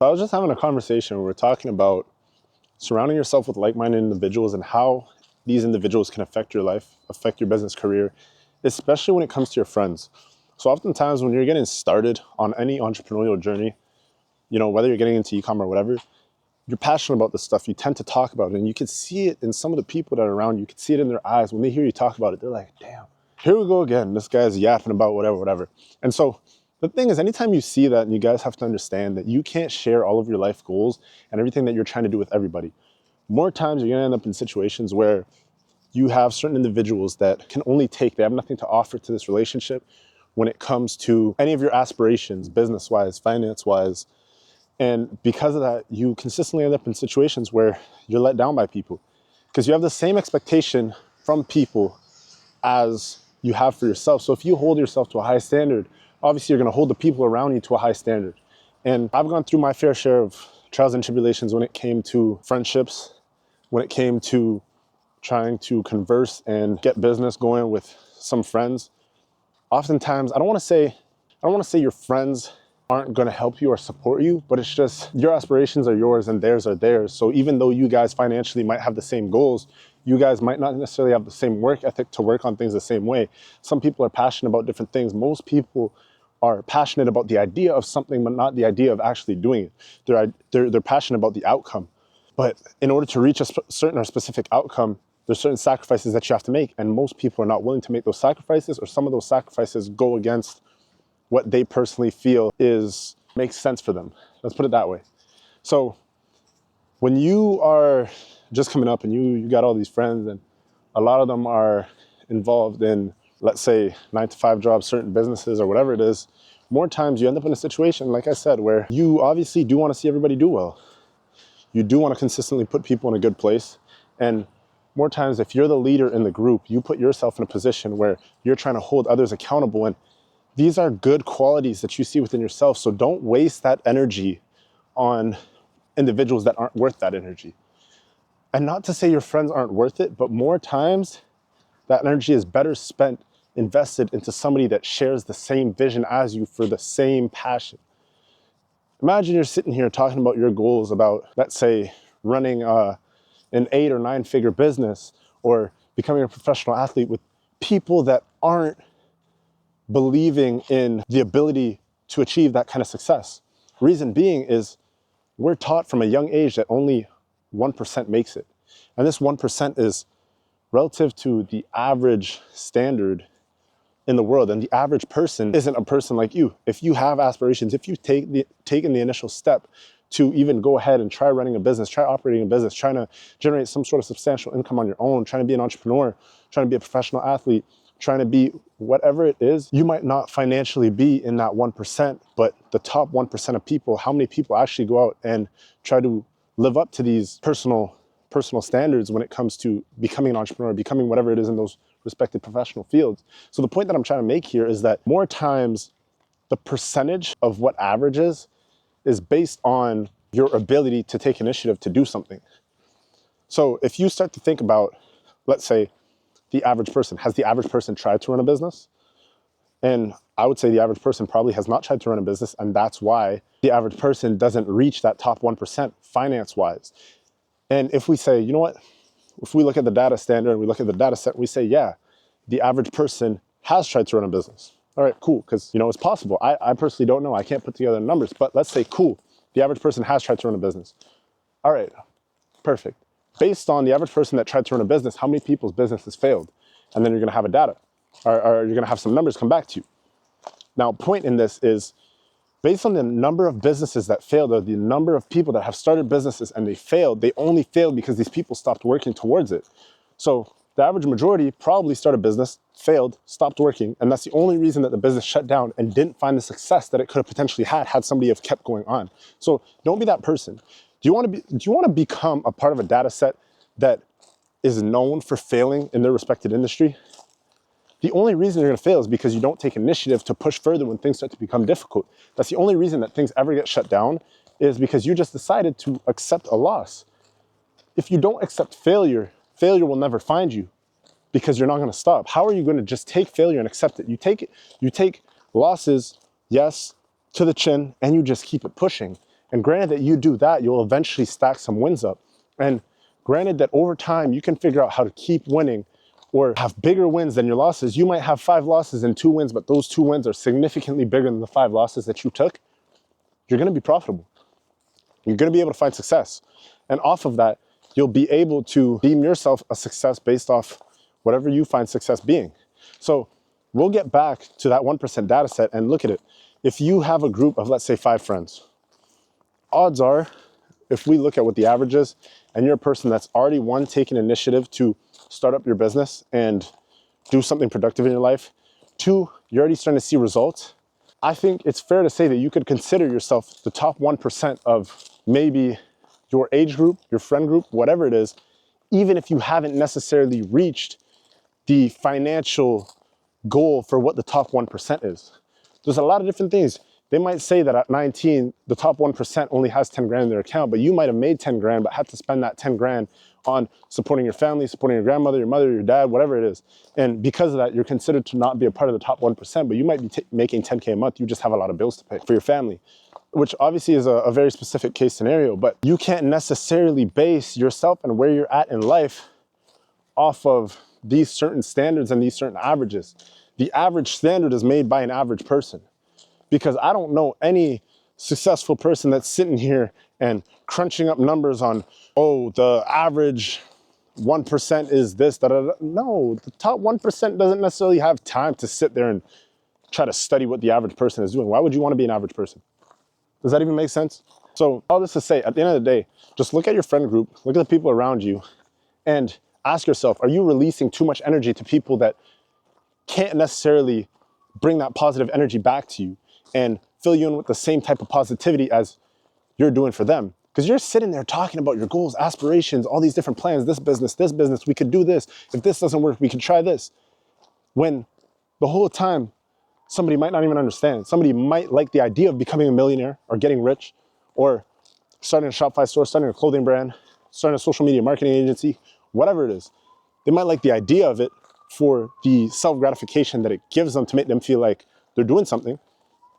I was just having a conversation where we're talking about surrounding yourself with like-minded individuals and how these individuals can affect your life, affect your business career, especially when it comes to your friends. So oftentimes when you're getting started on any entrepreneurial journey, whether you're getting into e-commerce or whatever, you're passionate about this stuff. You tend to talk about it, and you can see it in some of the people that are around you. You can see it in their eyes. When they hear you talk about it, they're like, damn, here we go again. This guy's yapping about whatever. And so the thing is, anytime you see that, and you guys have to understand that you can't share all of your life goals and everything that you're trying to do with everybody. More times you're gonna end up in situations where you have certain individuals that can only take, they have nothing to offer to this relationship when it comes to any of your aspirations, business-wise, finance-wise. And because of that, you consistently end up in situations where you're let down by people because you have the same expectation from people as you have for yourself. So if you hold yourself to a high standard, obviously you're going to hold the people around you to a high standard. And I've gone through my fair share of trials and tribulations when it came to friendships, when it came to trying to converse and get business going with some friends. Oftentimes, I don't want to say your friends aren't going to help you or support you, but it's just your aspirations are yours and theirs are theirs. So even though you guys financially might have the same goals, you guys might not necessarily have the same work ethic to work on things the same way. Some people are passionate about different things. Most people are passionate about the idea of something, but not the idea of actually doing it. They're passionate about the outcome. But in order to reach a certain or specific outcome, there's certain sacrifices that you have to make. And most people are not willing to make those sacrifices, or some of those sacrifices go against what they personally feel makes sense for them. Let's put it that way. So when you are just coming up and you got all these friends and a lot of them are involved in, let's say, 9-to-5 jobs, certain businesses or whatever it is, more times you end up in a situation, like I said, where you obviously do want to see everybody do well. You do want to consistently put people in a good place. And more times, if you're the leader in the group, you put yourself in a position where you're trying to hold others accountable. And these are good qualities that you see within yourself. So don't waste that energy on individuals that aren't worth that energy. And not to say your friends aren't worth it, but more times that energy is better spent, invested into somebody that shares the same vision as you for the same passion. Imagine you're sitting here talking about your goals about, let's say, running an 8 or 9 figure business or becoming a professional athlete with people that aren't believing in the ability to achieve that kind of success. Reason being is we're taught from a young age that only 1% makes it. And this 1% is relative to the average standard in the world. And the average person isn't a person like you. If you have aspirations, if you've taken the initial step to even go ahead and try running a business, try operating a business, trying to generate some sort of substantial income on your own, trying to be an entrepreneur, trying to be a professional athlete, trying to be whatever it is, you might not financially be in that 1%, but the top 1% of people, how many people actually go out and try to live up to these personal standards when it comes to becoming an entrepreneur, becoming whatever it is in those respective professional fields. So the point that I'm trying to make here is that more times the percentage of what average is based on your ability to take initiative to do something. So if you start to think about, let's say, the average person, has the average person tried to run a business? And I would say the average person probably has not tried to run a business, and that's why the average person doesn't reach that top 1% finance-wise. And if we say, you know what, if we look at the data standard and we look at the data set, we say, yeah, the average person has tried to run a business. All right, cool, because it's possible. I personally don't know. I can't put together numbers, but let's say, cool, the average person has tried to run a business. All right, perfect. Based on the average person that tried to run a business, how many people's businesses failed? And then you're gonna have a data, or you're gonna have some numbers come back to you. Now, point in this is, based on the number of businesses that failed, or the number of people that have started businesses and they failed, they only failed because these people stopped working towards it. So the average majority probably started a business, failed, stopped working, and that's the only reason that the business shut down and didn't find the success that it could have potentially had somebody have kept going on. So don't be that person. Do you want to become a part of a data set that is known for failing in their respected industry? The only reason you're going to fail is because you don't take initiative to push further when things start to become difficult. That's the only reason that things ever get shut down, is because you just decided to accept a loss. If you don't accept failure, failure will never find you because you're not going to stop. How are you going to just take failure and accept it? You take losses, yes, to the chin, and you just keep it pushing. And granted that you do that, you'll eventually stack some wins up. And granted that over time, you can figure out how to keep winning or have bigger wins than your losses. You might have 5 losses and 2 wins, but those 2 wins are significantly bigger than the 5 losses that you took. You're gonna be profitable. You're gonna be able to find success. And off of that, you'll be able to deem yourself a success based off whatever you find success being. So we'll get back to that 1% data set and look at it. If you have a group of, let's say, 5 friends, odds are, if we look at what the average is, and you're a person that's already, one, taken initiative to start up your business and do something productive in your life, 2, you're already starting to see results, I think it's fair to say that you could consider yourself the top 1% of maybe your age group, your friend group, whatever it is, even if you haven't necessarily reached the financial goal for what the top 1% is. There's a lot of different things. They might say that at 19, the top 1% only has 10 grand in their account, but you might have made 10 grand, but had to spend that 10 grand on supporting your family, supporting your grandmother, your mother, your dad, whatever it is. And because of that, you're considered to not be a part of the top 1%, but you might be making 10K a month. You just have a lot of bills to pay for your family, which obviously is a very specific case scenario, but you can't necessarily base yourself and where you're at in life off of these certain standards and these certain averages. The average standard is made by an average person, because I don't know any successful person that's sitting here and crunching up numbers on, oh, the average 1% is this, da, da, da. No, the top 1% doesn't necessarily have time to sit there and try to study what the average person is doing. Why would you want to be an average person? Does that even make sense? So all this to say, at the end of the day, just look at your friend group, look at the people around you, and ask yourself, are you releasing too much energy to people that can't necessarily bring that positive energy back to you and fill you in with the same type of positivity as you're doing for them? Because you're sitting there talking about your goals, aspirations, all these different plans, this business, we could do this. If this doesn't work, we could try this. When the whole time, somebody might not even understand. Somebody might like the idea of becoming a millionaire or getting rich or starting a Shopify store, starting a clothing brand, starting a social media marketing agency, whatever it is. They might like the idea of it for the self-gratification that it gives them to make them feel like they're doing something.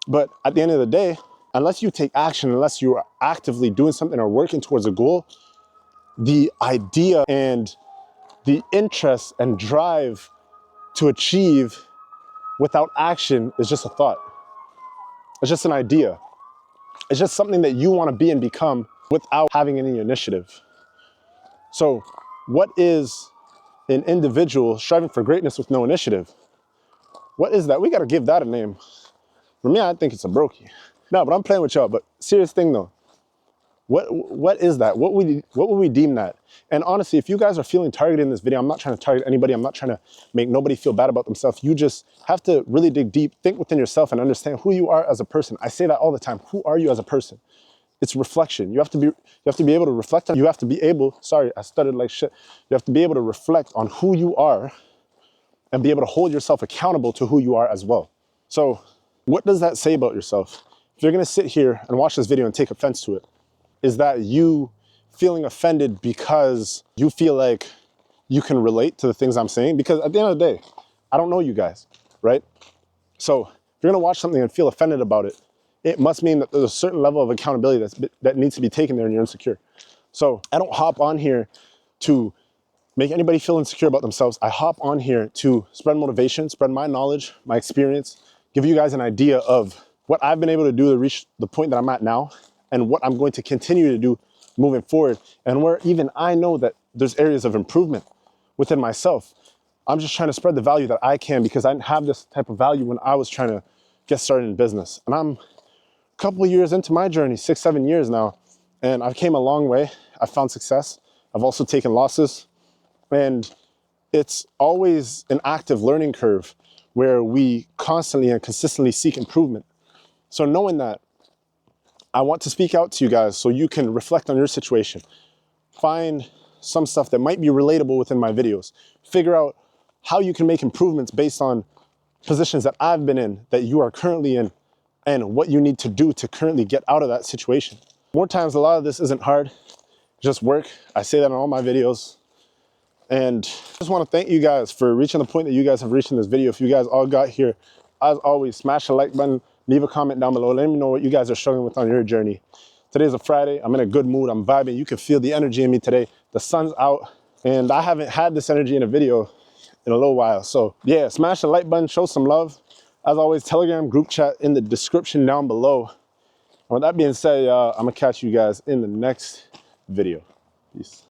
But at the end of the day, unless you take action, unless you are actively doing something or working towards a goal, the idea and the interest and drive to achieve without action is just a thought. It's just an idea. It's just something that you want to be and become without having any initiative. So what is an individual striving for greatness with no initiative? What is that? We got to give that a name. For me, I think it's a brokey. No, but I'm playing with y'all. But serious thing though, what is that? What would we deem that? And honestly, if you guys are feeling targeted in this video, I'm not trying to target anybody. I'm not trying to make nobody feel bad about themselves. You just have to really dig deep, think within yourself, and understand who you are as a person. I say that all the time. Who are you as a person? It's reflection. You have to be able to reflect on. You have to be able. Sorry, I stuttered like shit. You have to be able to reflect on who you are, and be able to hold yourself accountable to who you are as well. So, what does that say about yourself? If you're gonna sit here and watch this video and take offense to it, is that you feeling offended because you feel like you can relate to the things I'm saying? Because at the end of the day, I don't know you guys, right? So if you're gonna watch something and feel offended about it, it must mean that there's a certain level of accountability that needs to be taken there and you're insecure. So I don't hop on here to make anybody feel insecure about themselves. I hop on here to spread motivation, spread my knowledge, my experience, give you guys an idea of what I've been able to do to reach the point that I'm at now, and what I'm going to continue to do moving forward, and where even I know that there's areas of improvement within myself. I'm just trying to spread the value that I can, because I didn't have this type of value when I was trying to get started in business. And I'm a couple of years into my journey, 6, 7 years now, and I've came a long way. I've found success. I've also taken losses, and it's always an active learning curve where we constantly and consistently seek improvement. So knowing that, I want to speak out to you guys so you can reflect on your situation. Find some stuff that might be relatable within my videos. Figure out how you can make improvements based on positions that I've been in, that you are currently in, and what you need to do to currently get out of that situation. More times, a lot of this isn't hard, just work. I say that in all my videos. And I just want to thank you guys for reaching the point that you guys have reached in this video. If you guys all got here, as always, smash the like button, leave a comment down below. Let me know what you guys are struggling with on your journey. Today's a Friday. I'm in a good mood. I'm vibing. You can feel the energy in me today. The sun's out, and I haven't had this energy in a video in a little while. So yeah, smash the like button, show some love. As always, Telegram group chat in the description down below. And with that being said, I'm gonna catch you guys in the next video. Peace.